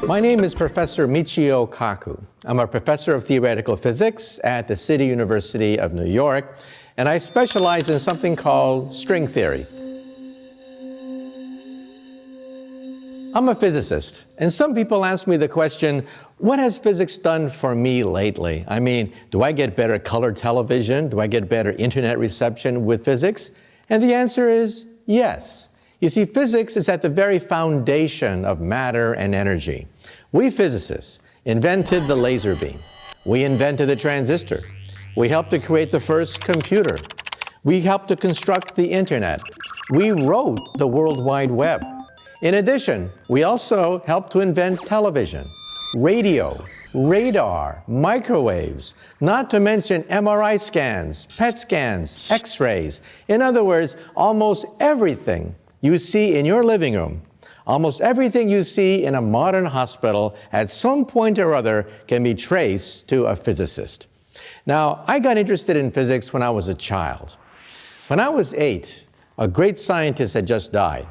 My name is Professor Michio Kaku. I'm a professor of theoretical physics at the City University of New York, and I specialize in something called string theory. I'm a physicist, and some people ask me the question, what has physics done for me lately? I mean, do I get better color television? Do I get better internet reception with physics? And the answer is yes. You see, physics is at the very foundation of matter and energy. We physicists invented the laser beam. We invented the transistor. We helped to create the first computer. We helped to construct the internet. We wrote the World Wide Web. In addition, we also helped to invent television, radio, radar, microwaves, not to mention MRI scans, PET scans, X-rays. In other words, almost everything you see in your living room, almost everything you see in a modern hospital at some point or other can be traced to a physicist. Now, I got interested in physics when I was a child. When I was 8, a great scientist had just died.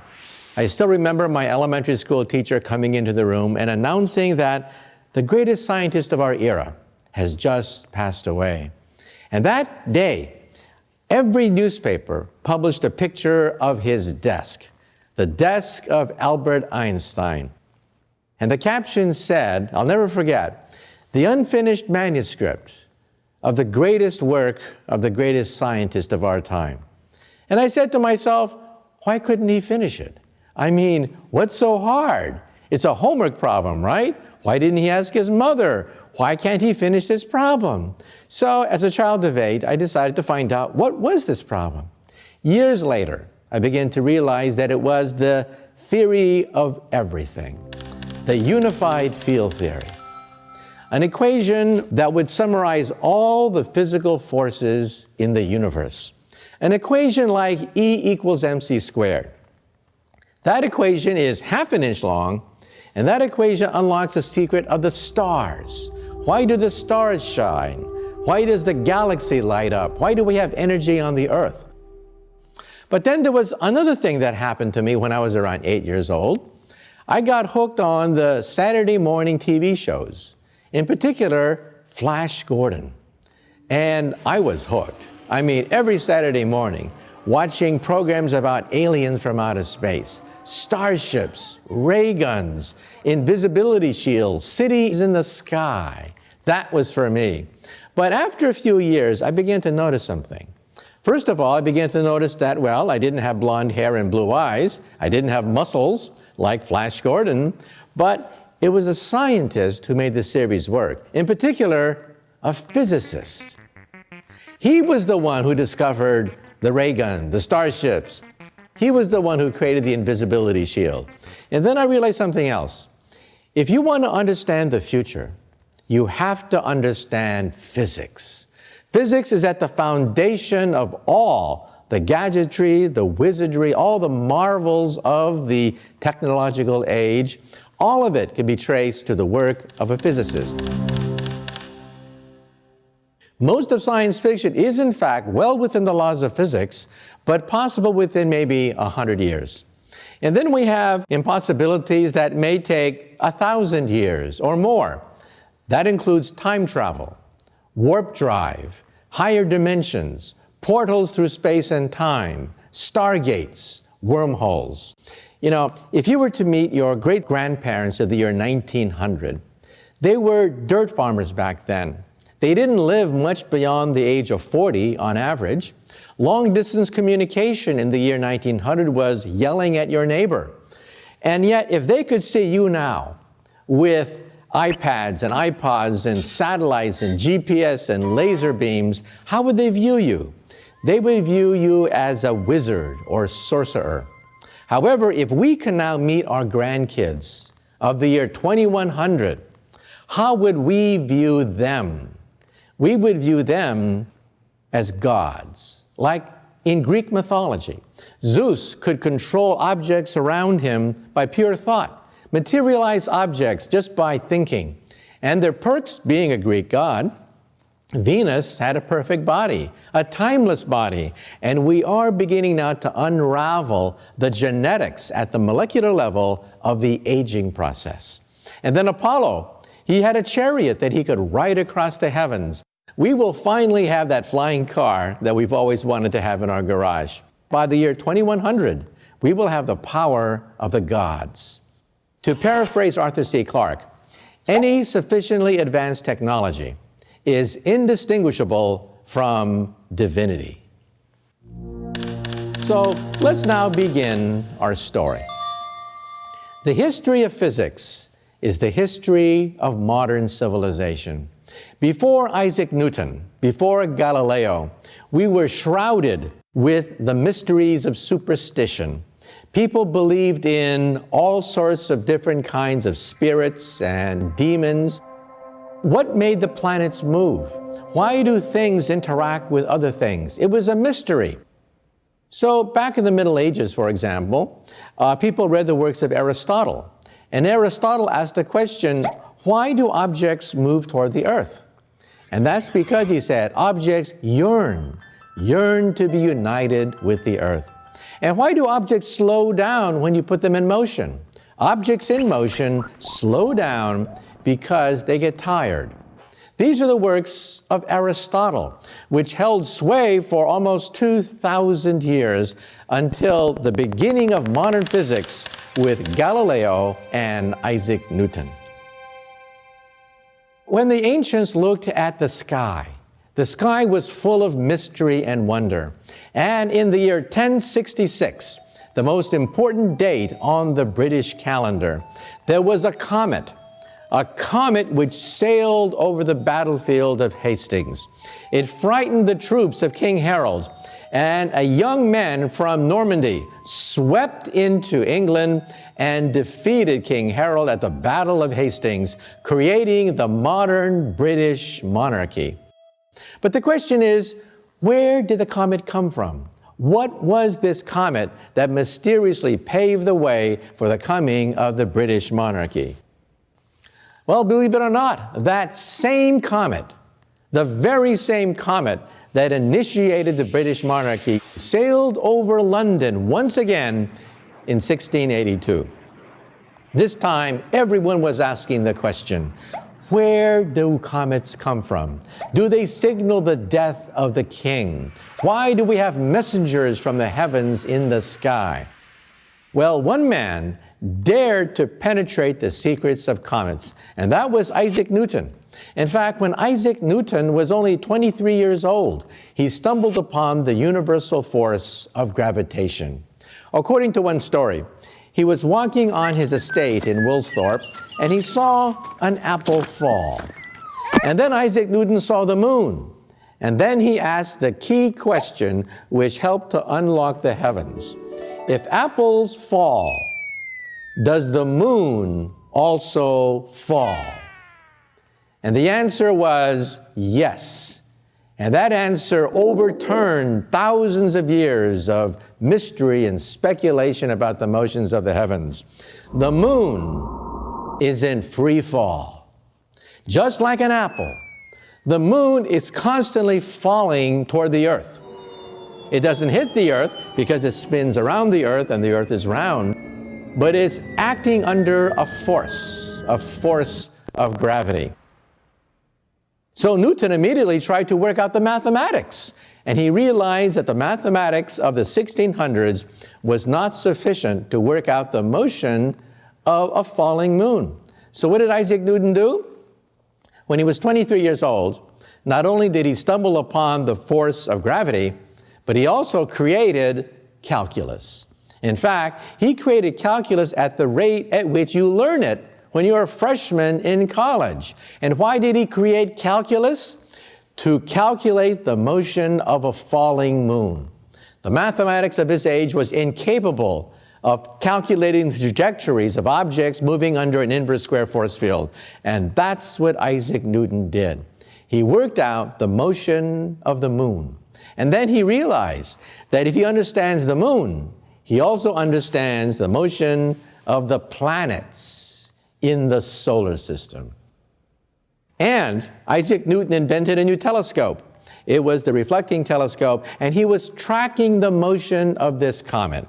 I still remember my elementary school teacher coming into the room and announcing that the greatest scientist of our era has just passed away. And that day, every newspaper published a picture of his desk, the desk of Albert Einstein. And the caption said, I'll never forget, the unfinished manuscript of the greatest work of the greatest scientist of our time. And I said to myself, why couldn't he finish it? I mean, what's so hard? It's a homework problem, right? Why didn't he ask his mother? Why can't he finish this problem? So as a child of 8, I decided to find out what was this problem. Years later, I began to realize that it was the theory of everything, the unified field theory, an equation that would summarize all the physical forces in the universe, an equation like E equals mc squared. That equation is half an inch long, and that equation unlocks the secret of the stars. Why do the stars shine? Why does the galaxy light up? Why do we have energy on the earth? But then there was another thing that happened to me when I was around 8 years old. I got hooked on the Saturday morning TV shows, in particular, Flash Gordon. And I was hooked. I mean, every Saturday morning, watching programs about aliens from outer space, starships, ray guns, invisibility shields, cities in the sky. That was for me. But after a few years, I began to notice something. First of all, I began to notice that, well, I didn't have blonde hair and blue eyes. I didn't have muscles like Flash Gordon, but it was a scientist who made the series work. In particular, a physicist. He was the one who discovered the ray gun, the starships. He was the one who created the invisibility shield. And then I realized something else. If you want to understand the future, you have to understand physics. Physics is at the foundation of all the gadgetry, the wizardry, all the marvels of the technological age. All of it can be traced to the work of a physicist. Most of science fiction is, in fact, well within the laws of physics, but possible within maybe 100 years. And then we have impossibilities that may take 1,000 years or more. That includes time travel, warp drive, higher dimensions, portals through space and time, stargates, wormholes. You know, if you were to meet your great-grandparents of the year 1900, they were dirt farmers back then. They didn't live much beyond the age of 40 on average. Long-distance communication in the year 1900 was yelling at your neighbor. And yet, if they could see you now with iPads and iPods and satellites and GPS and laser beams, how would they view you? They would view you as a wizard or sorcerer. However, if we can now meet our grandkids of the year 2100, how would we view them? We would view them as gods, like in Greek mythology. Zeus could control objects around him by pure thought, materialize objects just by thinking. And their perks, being a Greek god, Venus had a perfect body, a timeless body, and we are beginning now to unravel the genetics at the molecular level of the aging process. And then Apollo, he had a chariot that he could ride across the heavens. We will finally have that flying car that we've always wanted to have in our garage. By the year 2100, we will have the power of the gods. To paraphrase Arthur C. Clarke, any sufficiently advanced technology is indistinguishable from divinity. So let's now begin our story. The history of physics is the history of modern civilization. Before Isaac Newton, before Galileo, we were shrouded with the mysteries of superstition. People believed in all sorts of different kinds of spirits and demons. What made the planets move? Why do things interact with other things? It was a mystery. So back in the Middle Ages, for example, people read the works of Aristotle. And Aristotle asked the question, why do objects move toward the earth? And that's because, he said, objects yearn to be united with the earth. And why do objects slow down when you put them in motion? Objects in motion slow down because they get tired. These are the works of Aristotle, which held sway for almost 2,000 years until the beginning of modern physics with Galileo and Isaac Newton. When the ancients looked at the sky was full of mystery and wonder. And in the year 1066, the most important date on the British calendar, there was a comet which sailed over the battlefield of Hastings. It frightened the troops of King Harold, and a young man from Normandy swept into England and defeated King Harold at the Battle of Hastings, creating the modern British monarchy. But the question is, where did the comet come from? What was this comet that mysteriously paved the way for the coming of the British monarchy? Well, believe it or not, that same comet, the very same comet that initiated the British monarchy, sailed over London once again in 1682. This time, everyone was asking the question, where do comets come from? Do they signal the death of the king? Why do we have messengers from the heavens in the sky? Well, one man dared to penetrate the secrets of comets, and that was Isaac Newton. In fact, when Isaac Newton was only 23 years old, he stumbled upon the universal force of gravitation. According to one story, he was walking on his estate in Woolsthorpe, and he saw an apple fall. And then Isaac Newton saw the moon. And then he asked the key question which helped to unlock the heavens. If apples fall, does the moon also fall? And the answer was yes. And that answer overturned thousands of years of mystery and speculation about the motions of the heavens. The moon is in free fall. Just like an apple, the moon is constantly falling toward the earth. It doesn't hit the earth because it spins around the earth and the earth is round, but it's acting under a force of gravity. So Newton immediately tried to work out the mathematics, and he realized that the mathematics of the 1600s was not sufficient to work out the motion of a falling moon. So what did Isaac Newton do? When he was 23 years old, not only did he stumble upon the force of gravity, but he also created calculus. In fact, he created calculus at the rate at which you learn it when you're a freshman in college. And why did he create calculus? To calculate the motion of a falling moon. The mathematics of his age was incapable of calculating the trajectories of objects moving under an inverse square force field. And that's what Isaac Newton did. He worked out the motion of the moon. And then he realized that if he understands the moon, he also understands the motion of the planets in the solar system. And Isaac Newton invented a new telescope. It was the reflecting telescope, and he was tracking the motion of this comet.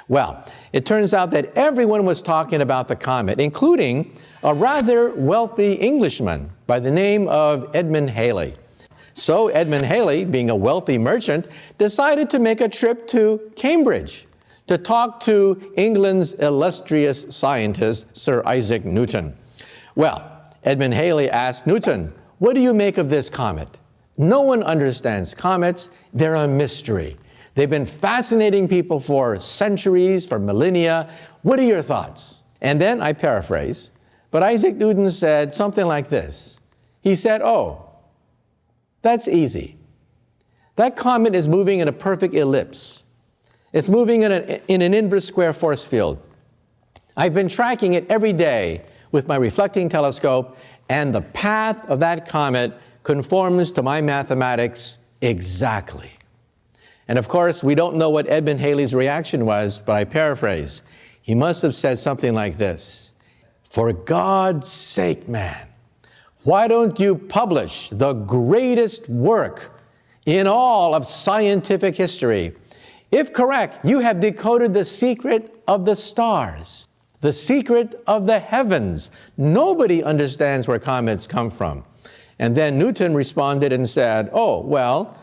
Well, it turns out that everyone was talking about the comet, including a rather wealthy Englishman by the name of Edmund Halley. So Edmund Halley, being a wealthy merchant, decided to make a trip to Cambridge to talk to England's illustrious scientist, Sir Isaac Newton. Well, Edmund Halley asked Newton, "What do you make of this comet?" No one understands comets. They're a mystery. They've been fascinating people for centuries, for millennia. What are your thoughts? And then, I paraphrase, but Isaac Newton said something like this. He said, "Oh, that's easy. That comet is moving in a perfect ellipse. It's moving in an inverse square force field. I've been tracking it every day with my reflecting telescope, and the path of that comet conforms to my mathematics exactly." And of course, we don't know what Edmund Halley's reaction was, but I paraphrase. He must have said something like this: "For God's sake, man, why don't you publish the greatest work in all of scientific history? If correct, you have decoded the secret of the stars, the secret of the heavens. Nobody understands where comets come from." And then Newton responded and said, "Oh, well,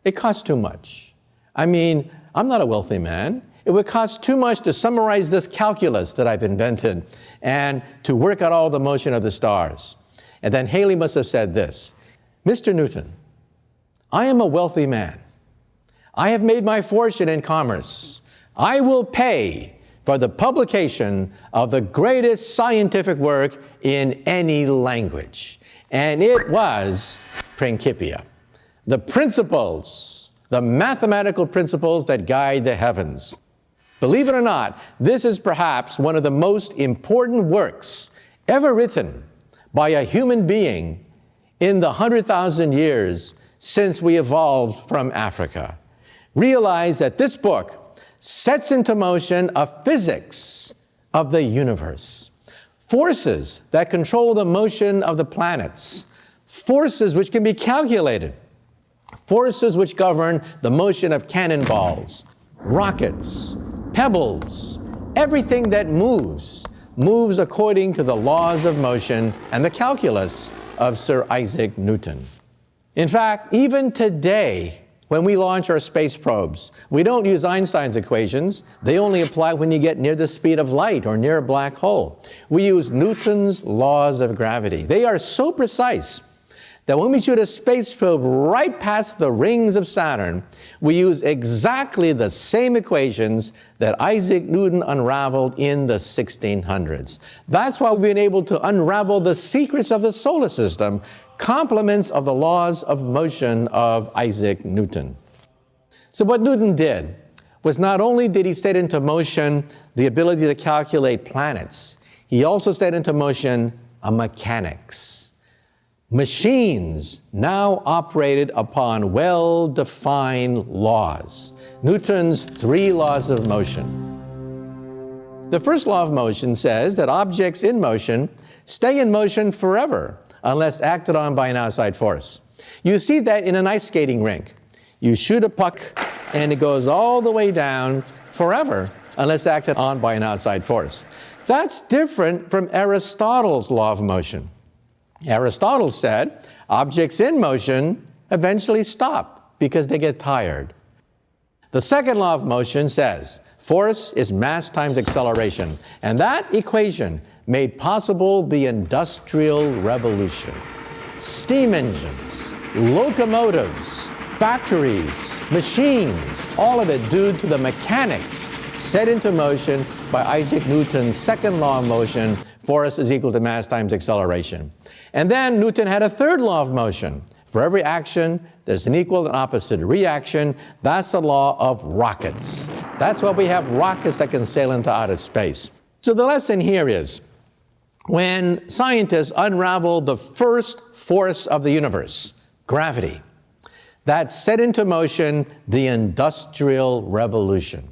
it costs too much. I mean, I'm not a wealthy man. It would cost too much to summarize this calculus that I've invented and to work out all the motion of the stars." And then Halley must have said this: "Mr. Newton, I am a wealthy man. I have made my fortune in commerce. I will pay for the publication of the greatest scientific work in any language." And it was Principia, the principles, the mathematical principles that guide the heavens. Believe it or not, this is perhaps one of the most important works ever written by a human being in the 100,000 years since we evolved from Africa. Realize that this book sets into motion a physics of the universe. Forces that control the motion of the planets. Forces which can be calculated. Forces which govern the motion of cannonballs, rockets, pebbles. Everything that moves according to the laws of motion and the calculus of Sir Isaac Newton. In fact, even today, when we launch our space probes, we don't use Einstein's equations. They only apply when you get near the speed of light or near a black hole. We use Newton's laws of gravity. They are so precise that when we shoot a space probe right past the rings of Saturn, we use exactly the same equations that Isaac Newton unraveled in the 1600s. That's why we've been able to unravel the secrets of the solar system, complements of the laws of motion of Isaac Newton. So what Newton did was not only did he set into motion the ability to calculate planets, he also set into motion a mechanics. Machines now operated upon well-defined laws. Newton's 3 laws of motion. The first law of motion says that objects in motion stay in motion forever unless acted on by an outside force. You see that in an ice skating rink. You shoot a puck and it goes all the way down forever unless acted on by an outside force. That's different from Aristotle's law of motion. Aristotle said objects in motion eventually stop because they get tired. The second law of motion says force is mass times acceleration, and that equation made possible the Industrial Revolution. Steam engines, locomotives, factories, machines, all of it due to the mechanics set into motion by Isaac Newton's second law of motion, force is equal to mass times acceleration. And then Newton had a third law of motion. For every action, there's an equal and opposite reaction. That's the law of rockets. That's why we have rockets that can sail into outer space. So the lesson here is, when scientists unraveled the first force of the universe, gravity, that set into motion the Industrial Revolution.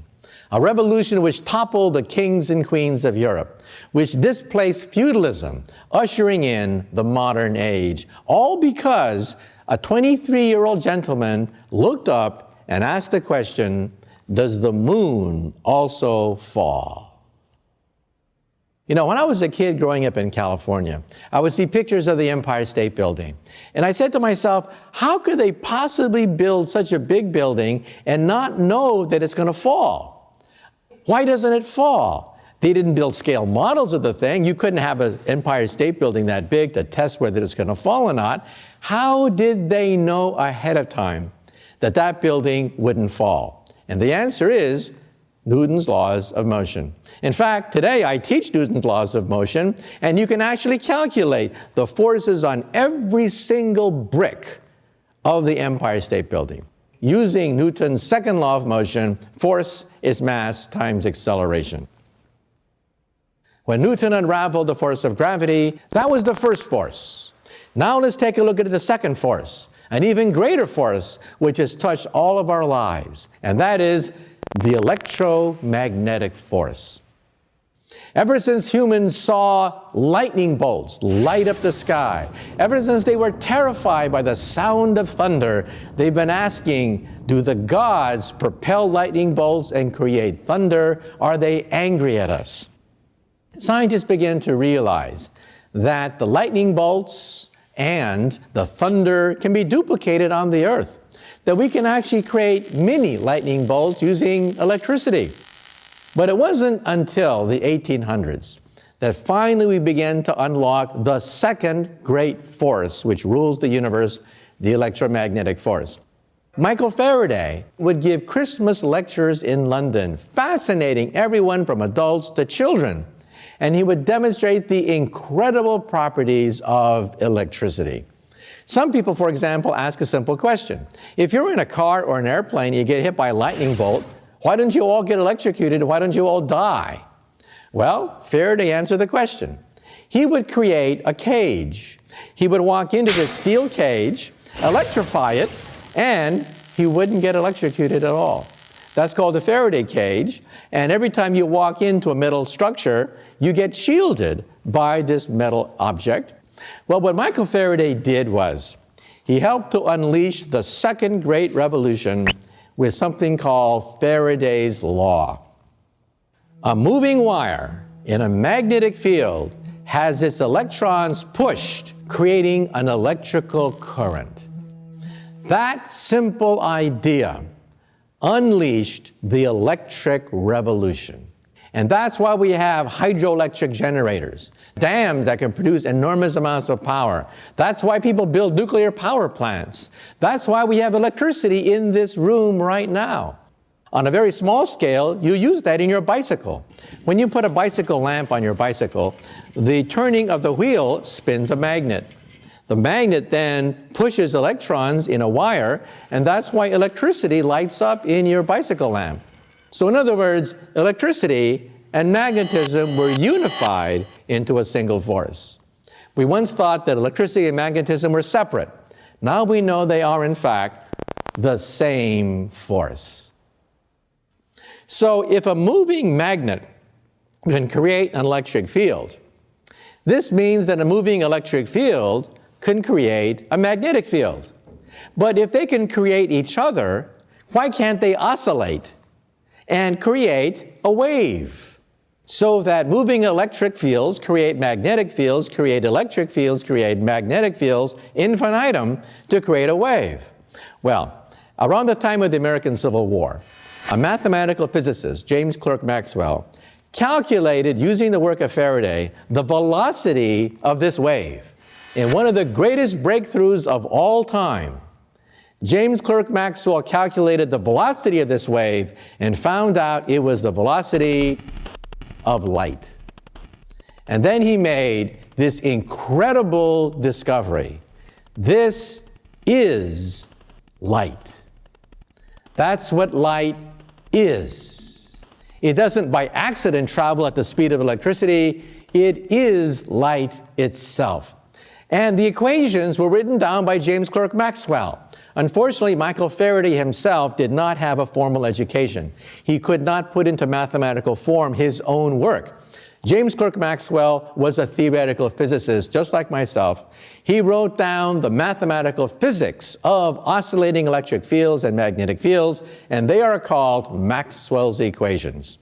a revolution which toppled the kings and queens of Europe, which displaced feudalism, ushering in the modern age, all because a 23-year-old gentleman looked up and asked the question, does the moon also fall? You know, when I was a kid growing up in California, I would see pictures of the Empire State Building. And I said to myself, how could they possibly build such a big building and not know that it's going to fall? Why doesn't it fall? They didn't build scale models of the thing. You couldn't have an Empire State Building that big to test whether it's going to fall or not. How did they know ahead of time that that building wouldn't fall? And the answer is Newton's laws of motion. In fact, today I teach Newton's laws of motion, and you can actually calculate the forces on every single brick of the Empire State Building. Using Newton's second law of motion, force is mass times acceleration. When Newton unraveled the force of gravity, that was the first force. Now let's take a look at the second force, an even greater force which has touched all of our lives, and that is the electromagnetic force. Ever since humans saw lightning bolts light up the sky, ever since they were terrified by the sound of thunder, they've been asking, do the gods propel lightning bolts and create thunder? Are they angry at us? Scientists began to realize that the lightning bolts and the thunder can be duplicated on the earth, that we can actually create mini lightning bolts using electricity. But it wasn't until the 1800s that finally we began to unlock the second great force which rules the universe, the electromagnetic force. Michael Faraday would give Christmas lectures in London, fascinating everyone from adults to children. And he would demonstrate the incredible properties of electricity. Some people, for example, ask a simple question. If you're in a car or an airplane and you get hit by a lightning bolt, why don't you all get electrocuted? Why don't you all die? Well, Faraday answered the question. He would create a cage. He would walk into this steel cage, electrify it, and he wouldn't get electrocuted at all. That's called the Faraday cage, and every time you walk into a metal structure, you get shielded by this metal object. Well, what Michael Faraday did was he helped to unleash the second great revolution with something called Faraday's law. A moving wire in a magnetic field has its electrons pushed, creating an electrical current. That simple idea unleashed the electric revolution. And that's why we have hydroelectric generators, dams that can produce enormous amounts of power. That's why people build nuclear power plants. That's why we have electricity in this room right now. On a very small scale, you use that in your bicycle. When you put a bicycle lamp on your bicycle, the turning of the wheel spins a magnet. The magnet then pushes electrons in a wire, and that's why electricity lights up in your bicycle lamp. So in other words, electricity and magnetism were unified into a single force. We once thought that electricity and magnetism were separate. Now we know they are, in fact, the same force. So if a moving magnet can create an electric field, this means that a moving electric field can create a magnetic field. But if they can create each other, why can't they oscillate and create a wave? So that moving electric fields create magnetic fields, create electric fields, create magnetic fields, infinitum, to create a wave. Well, around the time of the American Civil War, a mathematical physicist, James Clerk Maxwell, calculated using the work of Faraday the velocity of this wave. In one of the greatest breakthroughs of all time, James Clerk Maxwell calculated the velocity of this wave and found out it was the velocity of light. And then he made this incredible discovery. This is light. That's what light is. It doesn't by accident travel at the speed of electricity. It is light itself. And the equations were written down by James Clerk Maxwell. Unfortunately, Michael Faraday himself did not have a formal education. He could not put into mathematical form his own work. James Clerk Maxwell was a theoretical physicist, just like myself. He wrote down the mathematical physics of oscillating electric fields and magnetic fields, and they are called Maxwell's equations.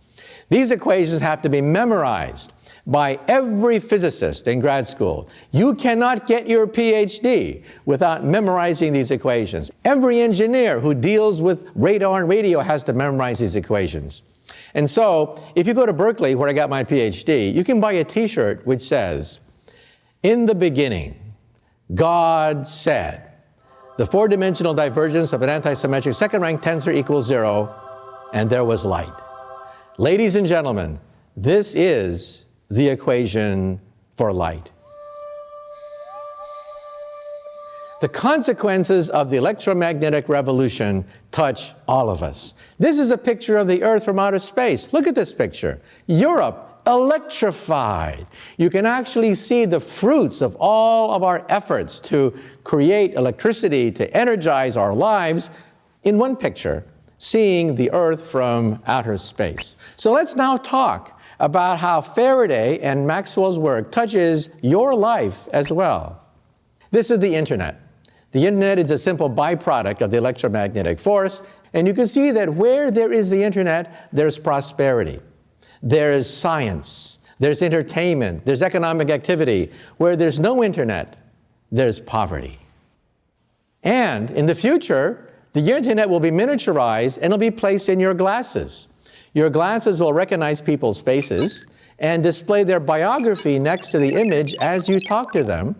These equations have to be memorized by every physicist in grad school. You cannot get your PhD without memorizing these equations. Every engineer who deals with radar and radio has to memorize these equations. And so, if you go to Berkeley, where I got my PhD, you can buy a t-shirt which says, "In the beginning, God said, the four-dimensional divergence of an antisymmetric second-rank tensor equals 0, and there was light." Ladies and gentlemen, this is the equation for light. The consequences of the electromagnetic revolution touch all of us. This is a picture of the Earth from outer space. Look at this picture. Europe, electrified. You can actually see the fruits of all of our efforts to create electricity, to energize our lives in one picture, seeing the Earth from outer space. So let's now talk about how Faraday and Maxwell's work touches your life as well. This is the Internet. The Internet is a simple byproduct of the electromagnetic force, and you can see that where there is the Internet, there's prosperity. There's science, there's entertainment, there's economic activity. Where there's no Internet, there's poverty. And in the future, the Internet will be miniaturized and it'll be placed in your glasses. Your glasses will recognize people's faces and display their biography next to the image as you talk to them.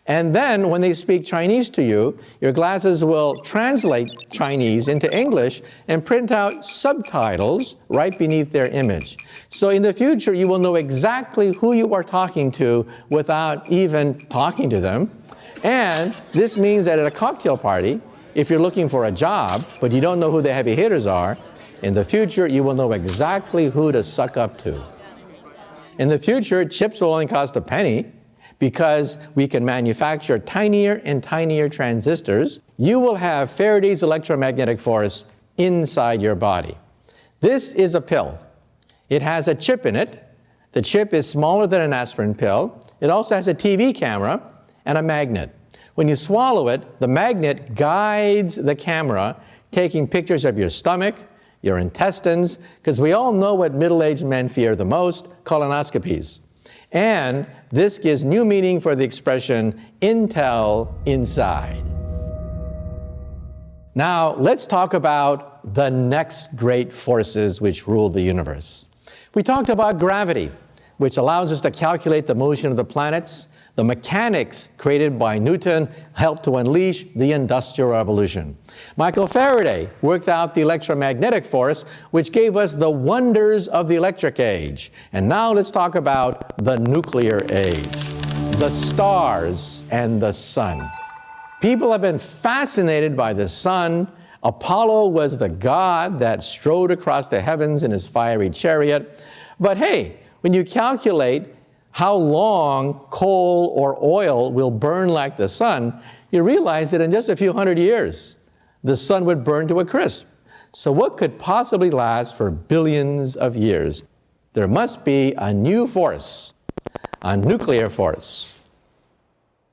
And then when they speak Chinese to you, your glasses will translate Chinese into English and print out subtitles right beneath their image. So in the future, you will know exactly who you are talking to without even talking to them. And this means that at a cocktail party, if you're looking for a job, but you don't know who the heavy hitters are, in the future, you will know exactly who to suck up to. In the future, chips will only cost a penny, because we can manufacture tinier and tinier transistors. You will have Faraday's electromagnetic force inside your body. This is a pill. It has a chip in it. The chip is smaller than an aspirin pill. It also has a TV camera and a magnet. When you swallow it, the magnet guides the camera, taking pictures of your stomach, your intestines, because we all know what middle-aged men fear the most, colonoscopies. And this gives new meaning for the expression, Intel inside. Now, let's talk about the next great forces which rule the universe. We talked about gravity, which allows us to calculate the motion of the planets. The mechanics created by Newton helped to unleash the Industrial Revolution. Michael Faraday worked out the electromagnetic force, which gave us the wonders of the electric age. And now let's talk about the nuclear age, the stars and the sun. People have been fascinated by the sun. Apollo was the god that strode across the heavens in his fiery chariot. But hey, when you calculate how long coal or oil will burn like the sun, you realize that in just a few hundred years, the sun would burn to a crisp. So what could possibly last for billions of years? There must be a new force, a nuclear force.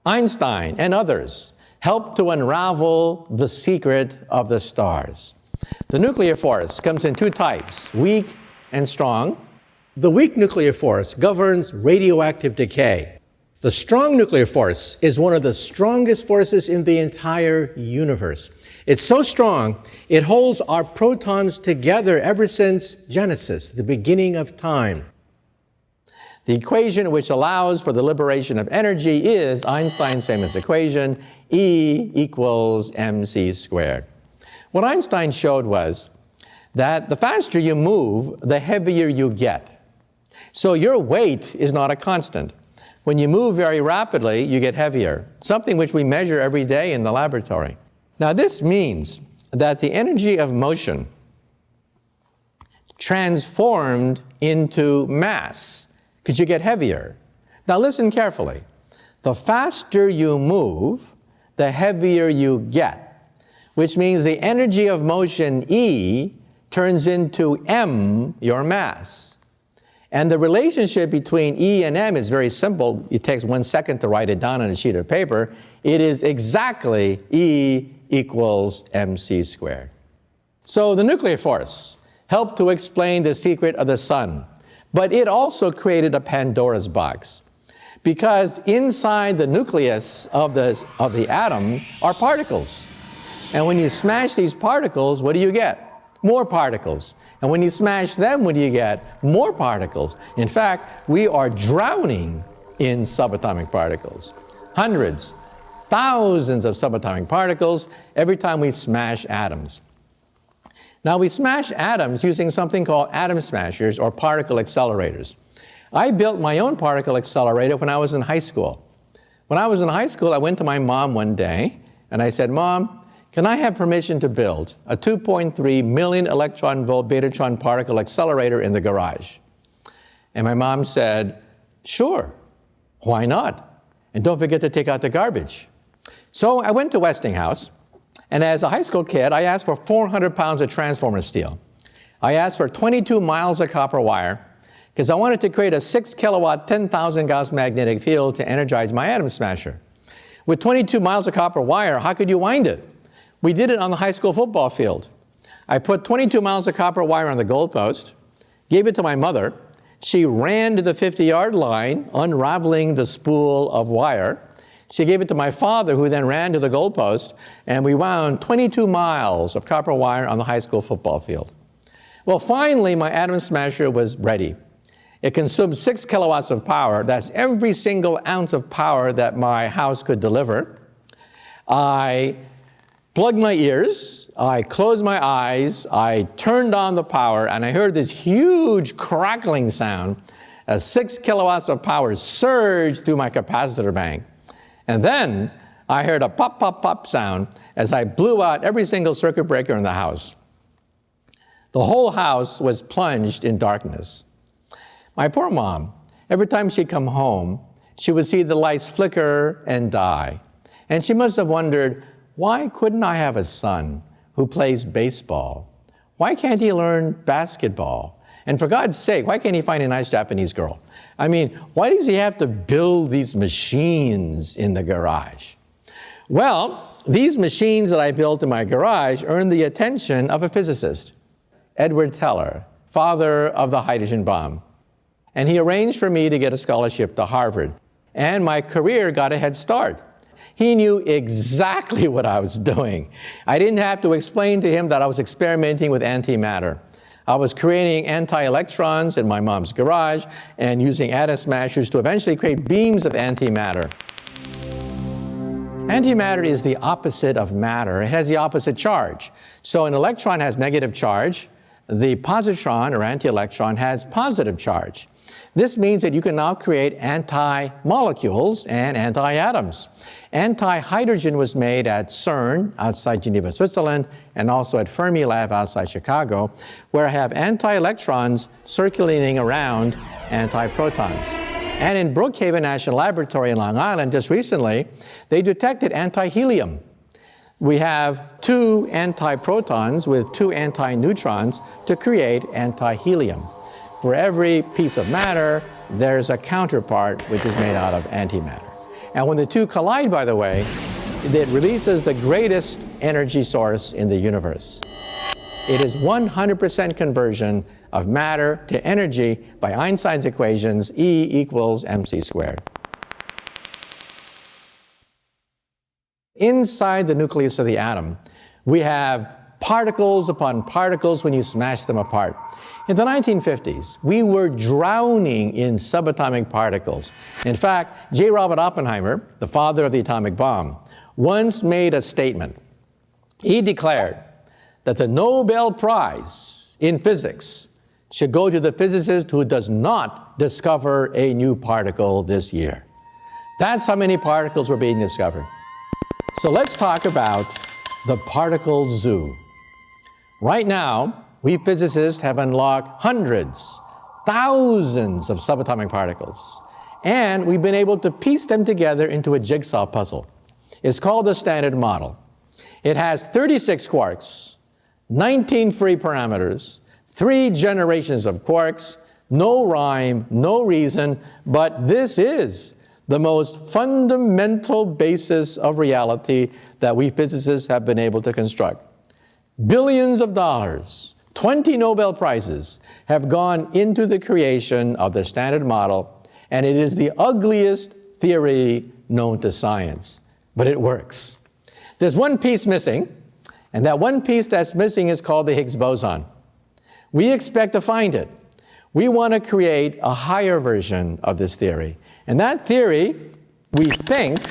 Einstein and others helped to unravel the secret of the stars. The nuclear force comes in two types, weak and strong. The weak nuclear force governs radioactive decay. The strong nuclear force is one of the strongest forces in the entire universe. It's so strong, it holds our protons together ever since Genesis, the beginning of time. The equation which allows for the liberation of energy is Einstein's famous equation, E equals mc squared. What Einstein showed was that the faster you move, the heavier you get. So your weight is not a constant. When you move very rapidly, you get heavier, something which we measure every day in the laboratory. Now this means that the energy of motion transformed into mass, because you get heavier. Now listen carefully. The faster you move, the heavier you get, which means the energy of motion, E, turns into m, your mass. And the relationship between E and m is very simple. It takes 1 second to write it down on a sheet of paper. It is exactly E equals mc squared. So the nuclear force helped to explain the secret of the sun, but it also created a Pandora's box. Because inside the nucleus of the atom are particles. And when you smash these particles, what do you get? More particles. And when you smash them, what do you get? More particles. In fact, we are drowning in subatomic particles. Hundreds, thousands of subatomic particles every time we smash atoms. Now, we smash atoms using something called atom smashers or particle accelerators. I built my own particle accelerator when I was in high school. When I was in high school, I went to my mom one day and I said, "Mom, can I have permission to build a 2.3 million electron volt betatron particle accelerator in the garage?" And my mom said, "Sure, why not? And don't forget to take out the garbage." So I went to Westinghouse, and as a high school kid, I asked for 400 pounds of transformer steel. I asked for 22 miles of copper wire, because I wanted to create a 6 kilowatt, 10,000 Gauss magnetic field to energize my atom smasher. With 22 miles of copper wire, how could you wind it? We did it on the high school football field. I put 22 miles of copper wire on the goalpost, gave it to my mother. She ran to the 50-yard line, unraveling the spool of wire. She gave it to my father, who then ran to the goalpost, and we wound 22 miles of copper wire on the high school football field. Well, finally, my atom smasher was ready. It consumed 6 kilowatts of power. That's every single ounce of power that my house could deliver. I plugged my ears, I closed my eyes, I turned on the power, and I heard this huge crackling sound as 6 kilowatts of power surged through my capacitor bank. And then I heard a pop, pop, pop sound as I blew out every single circuit breaker in the house. The whole house was plunged in darkness. My poor mom, every time she'd come home, she would see the lights flicker and die. And she must have wondered, why couldn't I have a son who plays baseball? Why can't he learn basketball? And for God's sake, why can't he find a nice Japanese girl? I mean, why does he have to build these machines in the garage? Well, these machines that I built in my garage earned the attention of a physicist, Edward Teller, father of the hydrogen bomb. And he arranged for me to get a scholarship to Harvard. And my career got a head start. He knew exactly what I was doing. I didn't have to explain to him that I was experimenting with antimatter. I was creating anti-electrons in my mom's garage and using atom smashers to eventually create beams of antimatter. Antimatter is the opposite of matter. It has the opposite charge. So an electron has negative charge. The positron, or anti-electron, has positive charge. This means that you can now create anti-molecules and anti-atoms. Anti-hydrogen was made at CERN, outside Geneva, Switzerland, and also at Fermilab outside Chicago, where I have anti-electrons circulating around anti-protons. And in Brookhaven National Laboratory in Long Island, just recently, they detected anti-helium. We have 2 antiprotons with 2 antineutrons to create anti-helium. For every piece of matter, there's a counterpart which is made out of antimatter. And when the two collide, by the way, it releases the greatest energy source in the universe. It is 100% conversion of matter to energy by Einstein's equations, E equals mc squared. Inside the nucleus of the atom, we have particles upon particles when you smash them apart. In the 1950s, we were drowning in subatomic particles. In fact, J. Robert Oppenheimer, the father of the atomic bomb, once made a statement. He declared that the Nobel Prize in physics should go to the physicist who does not discover a new particle this year. That's how many particles were being discovered. So let's talk about the particle zoo. Right now, we physicists have unlocked hundreds, thousands of subatomic particles. And we've been able to piece them together into a jigsaw puzzle. It's called the Standard Model. It has 36 quarks, 19 free parameters, 3 generations of quarks, no rhyme, no reason, but this is the most fundamental basis of reality that we physicists have been able to construct. Billions of dollars, 20 Nobel Prizes have gone into the creation of the Standard Model, and it is the ugliest theory known to science, but it works. There's one piece missing, and that one piece that's missing is called the Higgs boson. We expect to find it. We want to create a higher version of this theory. And that theory, we think,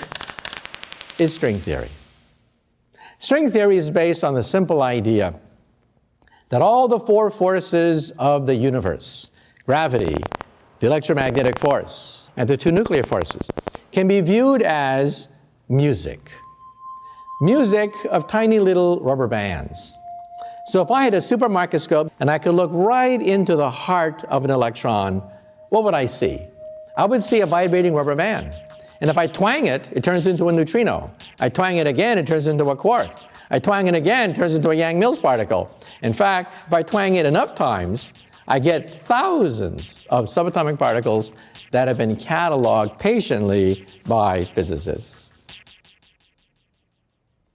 is string theory. String theory is based on the simple idea that all the 4 forces of the universe, gravity, the electromagnetic force, and the 2 nuclear forces, can be viewed as music. Music of tiny little rubber bands. So if I had a super microscope and I could look right into the heart of an electron, what would I see? I would see a vibrating rubber band. And if I twang it, it turns into a neutrino. I twang it again, it turns into a quark. I twang it again, it turns into a Yang-Mills particle. In fact, if I twang it enough times, I get thousands of subatomic particles that have been cataloged patiently by physicists.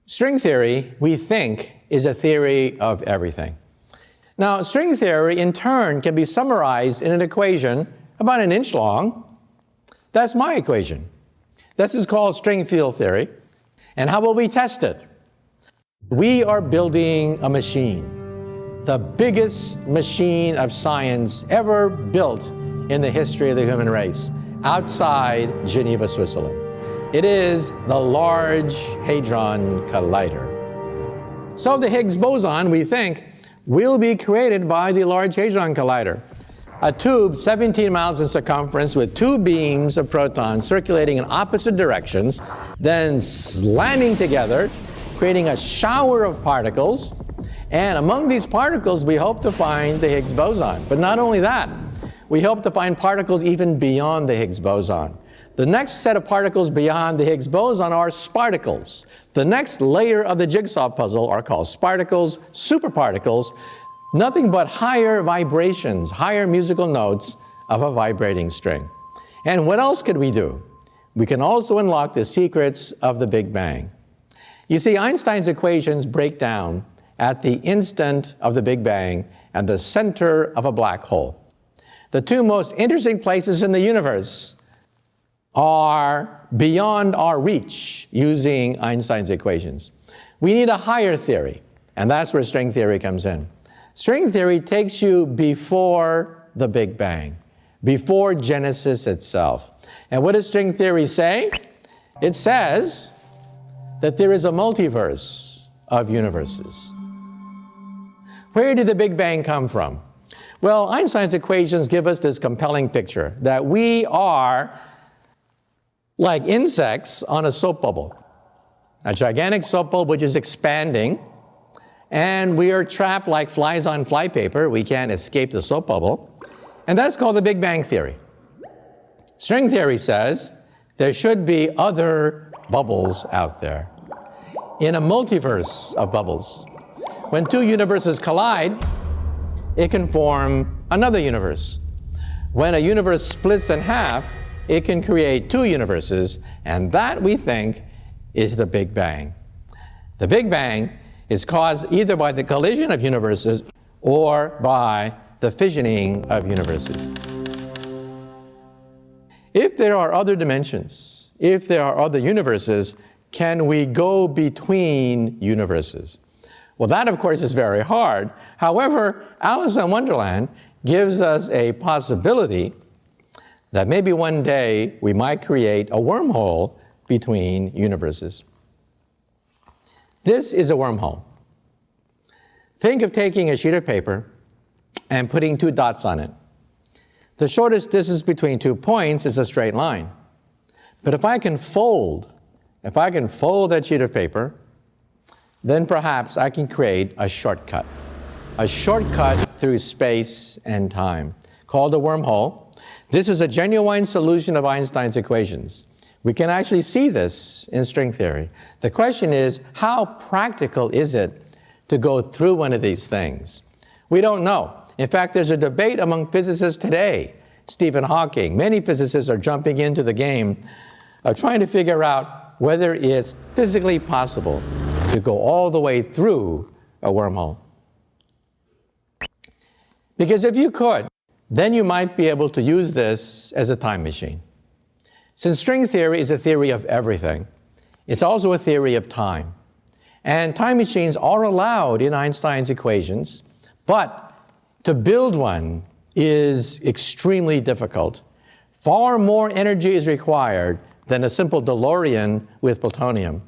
String theory, we think, is a theory of everything. Now, string theory, in turn, can be summarized in an equation about an inch long. That's my equation. This is called string field theory. And how will we test it? We are building a machine, the biggest machine of science ever built in the history of the human race, outside Geneva, Switzerland. It is the Large Hadron Collider. So the Higgs boson, we think, will be created by the Large Hadron Collider, a tube 17 miles in circumference with 2 beams of protons circulating in opposite directions, then slamming together, creating a shower of particles. And among these particles, we hope to find the Higgs boson. But not only that, we hope to find particles even beyond the Higgs boson. The next set of particles beyond the Higgs boson are sparticles. The next layer of the jigsaw puzzle are called sparticles, superparticles, nothing but higher vibrations, higher musical notes of a vibrating string. And what else could we do? We can also unlock the secrets of the Big Bang. You see, Einstein's equations break down at the instant of the Big Bang and the center of a black hole. The 2 most interesting places in the universe are beyond our reach using Einstein's equations. We need a higher theory, and that's where string theory comes in. String theory takes you before the Big Bang, before Genesis itself. And what does string theory say? It says that there is a multiverse of universes. Where did the Big Bang come from? Well, Einstein's equations give us this compelling picture that we are like insects on a soap bubble, a gigantic soap bubble which is expanding, and we are trapped like flies on flypaper. We can't escape the soap bubble, and that's called the Big Bang theory. String theory says there should be other bubbles out there in a multiverse of bubbles. When 2 universes collide, it can form another universe. When a universe splits in half, it can create 2 universes, and that, we think, is the Big Bang. The Big Bang is caused either by the collision of universes or by the fissioning of universes. If there are other dimensions, if there are other universes, can we go between universes? Well, that, of course, is very hard. However, Alice in Wonderland gives us a possibility that maybe one day we might create a wormhole between universes. This is a wormhole. Think of taking a sheet of paper and putting 2 dots on it. The shortest distance between 2 points is a straight line. But if I can fold that sheet of paper, then perhaps I can create a shortcut through space and time, called a wormhole. This is a genuine solution of Einstein's equations. We can actually see this in string theory. The question is, how practical is it to go through one of these things? We don't know. In fact, there's a debate among physicists today. Stephen Hawking, many physicists are jumping into the game of trying to figure out whether it's physically possible to go all the way through a wormhole. Because if you could, then you might be able to use this as a time machine. Since string theory is a theory of everything, it's also a theory of time. And time machines are allowed in Einstein's equations, but to build one is extremely difficult. Far more energy is required than a simple DeLorean with plutonium.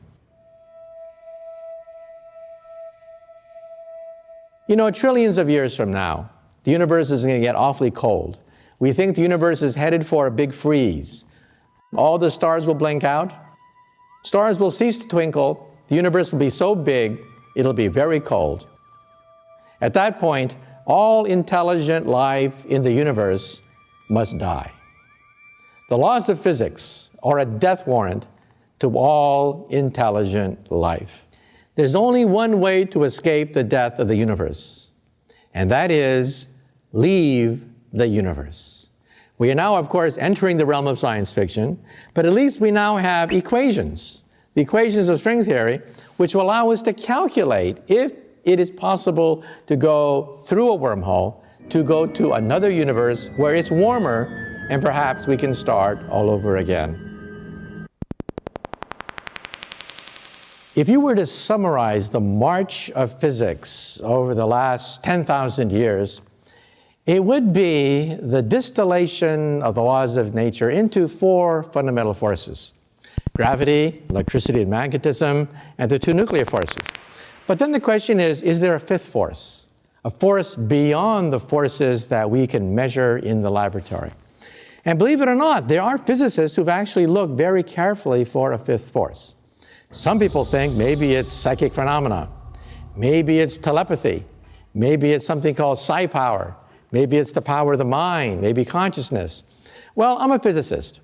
You know, trillions of years from now, the universe is going to get awfully cold. We think the universe is headed for a big freeze. All the stars will blink out. Stars will cease to twinkle. The universe will be so big, it'll be very cold. At that point, all intelligent life in the universe must die. The laws of physics are a death warrant to all intelligent life. There's only one way to escape the death of the universe, and that is leave the universe. We are now, of course, entering the realm of science fiction, but at least we now have equations, the equations of string theory, which will allow us to calculate if it is possible to go through a wormhole, to go to another universe where it's warmer, and perhaps we can start all over again. If you were to summarize the march of physics over the last 10,000 years, it would be the distillation of the laws of nature into four fundamental forces: gravity, electricity, and magnetism, and the two nuclear forces. But then the question is there a fifth force? A force beyond the forces that we can measure in the laboratory? And believe it or not, there are physicists who've actually looked very carefully for a fifth force. Some people think maybe it's psychic phenomena, maybe it's telepathy, maybe it's something called psi power, maybe it's the power of the mind, maybe consciousness. Well, I'm a physicist.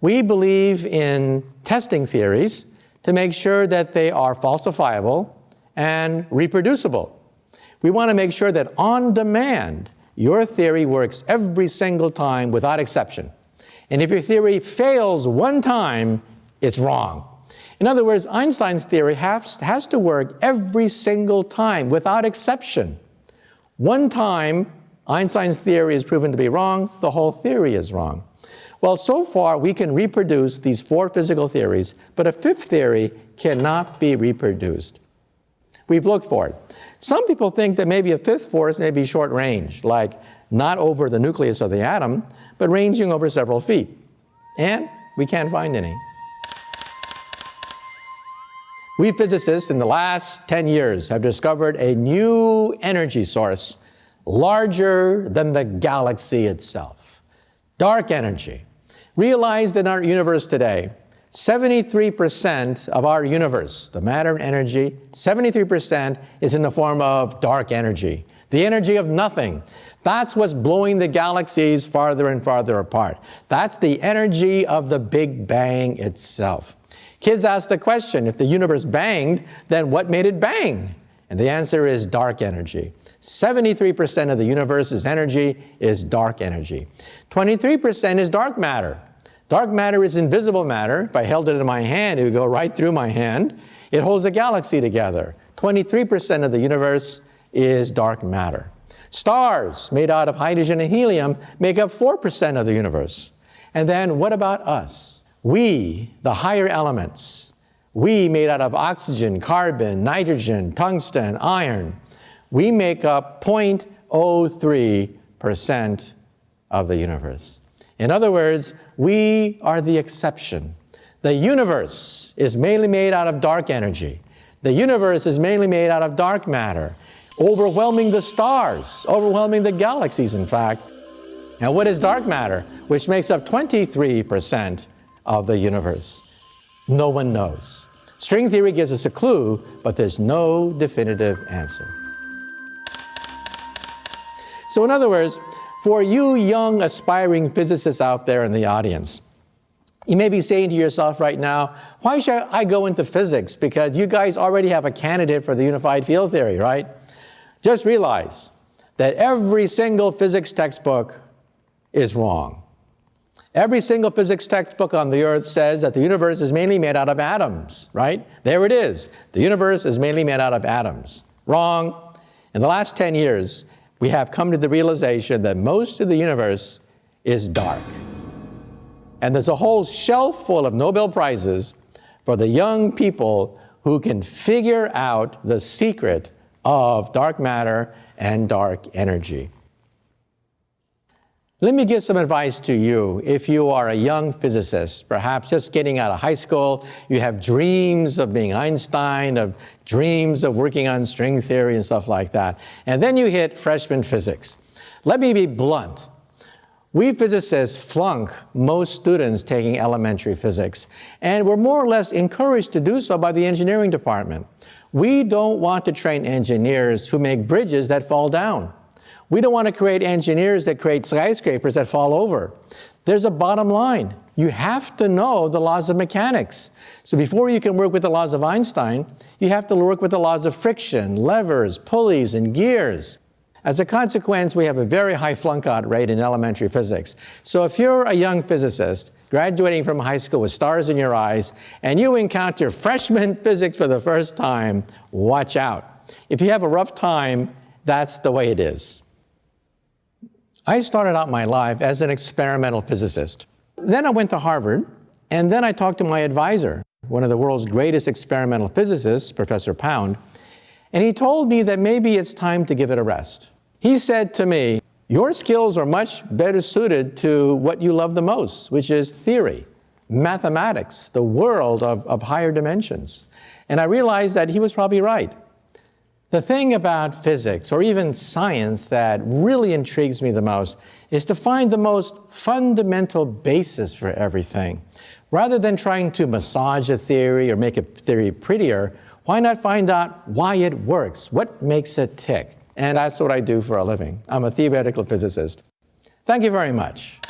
We believe in testing theories to make sure that they are falsifiable and reproducible. We want to make sure that on demand, your theory works every single time without exception. And if your theory fails one time, it's wrong. In other words, Einstein's theory has to work every single time without exception. One time, Einstein's theory is proven to be wrong, the whole theory is wrong. Well, so far we can reproduce these four physical theories, but a fifth theory cannot be reproduced. We've looked for it. Some people think that maybe a fifth force may be short range, like not over the nucleus of the atom, but ranging over several feet. And we can't find any. We physicists in the last 10 years have discovered a new energy source larger than the galaxy itself. Dark energy. Realize that in our universe today, 73% of our universe, the matter and energy, 73% is in the form of dark energy, the energy of nothing. That's what's blowing the galaxies farther and farther apart. That's the energy of the Big Bang itself. Kids ask the question, if the universe banged, then what made it bang? And the answer is dark energy. 73% of the universe's energy is dark energy. 23% is dark matter. Dark matter is invisible matter. If I held it in my hand, it would go right through my hand. It holds the galaxy together. 23% of the universe is dark matter. Stars made out of hydrogen and helium make up 4% of the universe. And then what about us? We, the higher elements, we made out of oxygen, carbon, nitrogen, tungsten, iron, we make up 0.03% of the universe. In other words, we are the exception. The universe is mainly made out of dark energy. The universe is mainly made out of dark matter, overwhelming the stars, overwhelming the galaxies, in fact. And what is dark matter, which makes up 23% of the universe? No one knows. String theory gives us a clue, but there's no definitive answer. So in other words, For you young aspiring physicists out there in the audience, you may be saying to yourself right now, why should I go into physics? Because you guys already have a candidate for the unified field theory, right? Just realize that every single physics textbook is wrong. Every single physics textbook on the earth says that the universe is mainly made out of atoms, right? There it is. The universe is mainly made out of atoms. Wrong. In the last 10 years, we have come to the realization that most of the universe is dark. And there's a whole shelf full of Nobel Prizes for the young people who can figure out the secret of dark matter and dark energy. Let me give some advice to you. If you are a young physicist, perhaps just getting out of high school, you have dreams of being Einstein, of dreams of working on string theory and stuff like that, and then you hit freshman physics. Let me be blunt. We physicists flunk most students taking elementary physics, and we're more or less encouraged to do so by the engineering department. We don't want to train engineers who make bridges that fall down. We don't want to create engineers that create skyscrapers that fall over. There's a bottom line. You have to know the laws of mechanics. So before you can work with the laws of Einstein, you have to work with the laws of friction, levers, pulleys, and gears. As a consequence, we have a very high flunk-out rate in elementary physics. So if you're a young physicist graduating from high school with stars in your eyes, and you encounter freshman physics for the first time, watch out. If you have a rough time, that's the way it is. I started out my life as an experimental physicist. Then I went to Harvard, and then I talked to my advisor, one of the world's greatest experimental physicists, Professor Pound, and he told me that maybe it's time to give it a rest. He said to me, your skills are much better suited to what you love the most, which is theory, mathematics, the world of higher dimensions. And I realized that he was probably right. The thing about physics, or even science, that really intrigues me the most is to find the most fundamental basis for everything. Rather than trying to massage a theory or make a theory prettier, why not find out why it works? What makes it tick? And that's what I do for a living. I'm a theoretical physicist. Thank you very much.